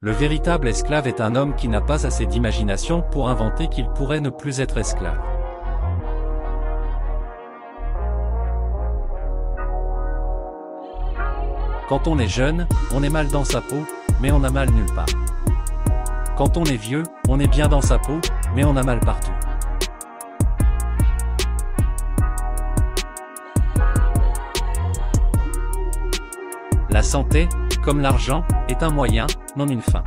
Le véritable esclave est un homme qui n'a pas assez d'imagination pour inventer qu'il pourrait ne plus être esclave. Quand on est jeune, on est mal dans sa peau, mais on a mal nulle part. Quand on est vieux, on est bien dans sa peau, mais on a mal partout. La santé, comme l'argent, est un moyen, non une fin.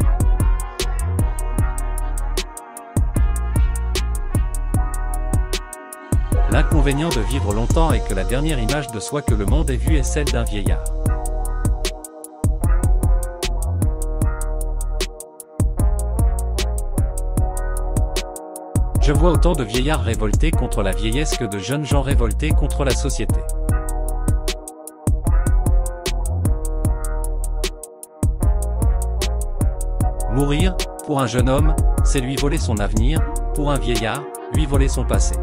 L'inconvénient de vivre longtemps est que la dernière image de soi que le monde ait vue est celle d'un vieillard. Je vois autant de vieillards révoltés contre la vieillesse que de jeunes gens révoltés contre la société. Mourir, pour un jeune homme, c'est lui voler son avenir, pour un vieillard, lui voler son passé.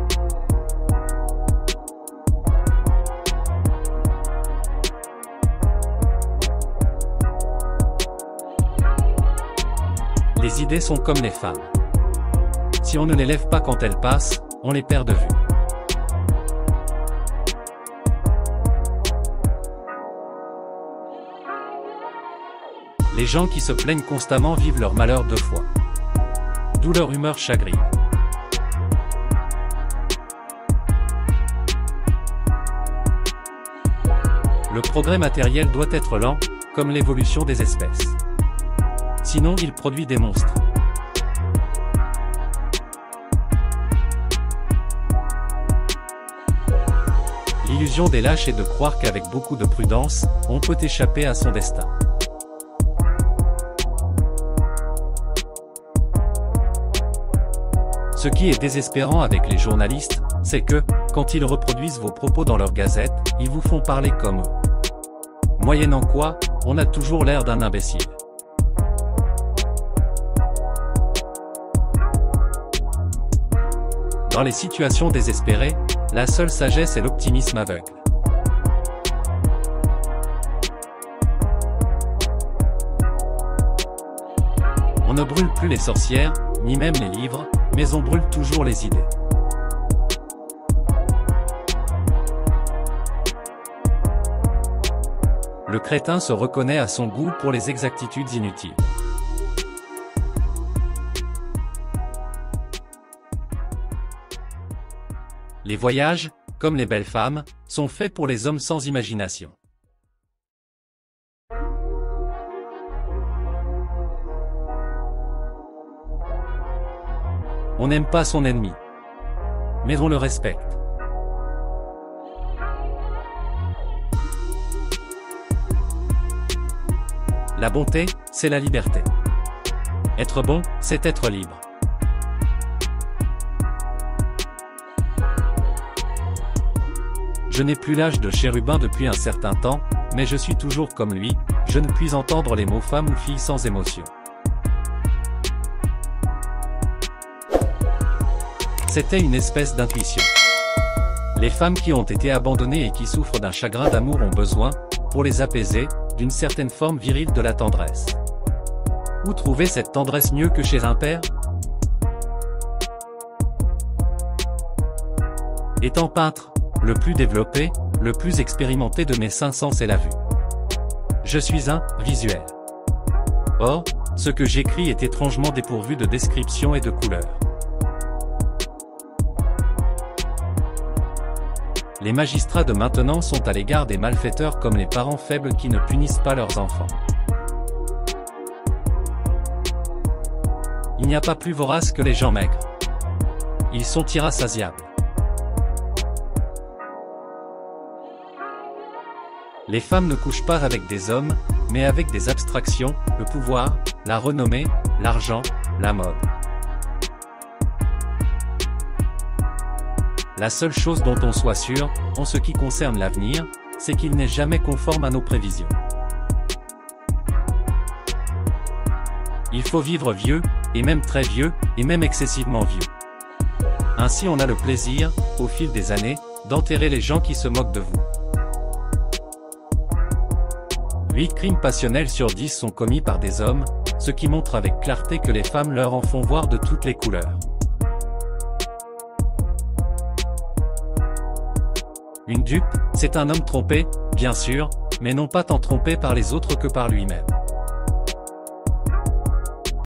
Les idées sont comme les femmes. Si on ne les lève pas quand elles passent, on les perd de vue. Les gens qui se plaignent constamment vivent leur malheur deux fois. D'où leur humeur chagrine. Le progrès matériel doit être lent, comme l'évolution des espèces. Sinon il produit des monstres. L'illusion des lâches est de croire qu'avec beaucoup de prudence, on peut échapper à son destin. Ce qui est désespérant avec les journalistes, c'est que, quand ils reproduisent vos propos dans leur gazette, ils vous font parler comme eux. Moyennant quoi, on a toujours l'air d'un imbécile. Dans les situations désespérées, la seule sagesse est l'optimisme aveugle. On ne brûle plus les sorcières, ni même les livres, mais on brûle toujours les idées. Le crétin se reconnaît à son goût pour les exactitudes inutiles. Les voyages, comme les belles femmes, sont faits pour les hommes sans imagination. On n'aime pas son ennemi, mais on le respecte. La bonté, c'est la liberté. Être bon, c'est être libre. Je n'ai plus l'âge de chérubin depuis un certain temps, mais je suis toujours comme lui, je ne puis entendre les mots femme ou fille sans émotion. C'était une espèce d'intuition. Les femmes qui ont été abandonnées et qui souffrent d'un chagrin d'amour ont besoin, pour les apaiser, d'une certaine forme virile de la tendresse. Où trouver cette tendresse mieux que chez un père? Étant peintre, le plus développé, le plus expérimenté de mes 5 sens est la vue. Je suis un visuel. Or, ce que j'écris est étrangement dépourvu de description et de couleurs. Les magistrats de maintenant sont à l'égard des malfaiteurs comme les parents faibles qui ne punissent pas leurs enfants. Il n'y a pas plus vorace que les gens maigres. Ils sont irrassasiables. Les femmes ne couchent pas avec des hommes, mais avec des abstractions, le pouvoir, la renommée, l'argent, la mode. La seule chose dont on soit sûr, en ce qui concerne l'avenir, c'est qu'il n'est jamais conforme à nos prévisions. Il faut vivre vieux, et même très vieux, et même excessivement vieux. Ainsi on a le plaisir, au fil des années, d'enterrer les gens qui se moquent de vous. 8 crimes passionnels sur 10 sont commis par des hommes, ce qui montre avec clarté que les femmes leur en font voir de toutes les couleurs. Une dupe, c'est un homme trompé, bien sûr, mais non pas tant trompé par les autres que par lui-même.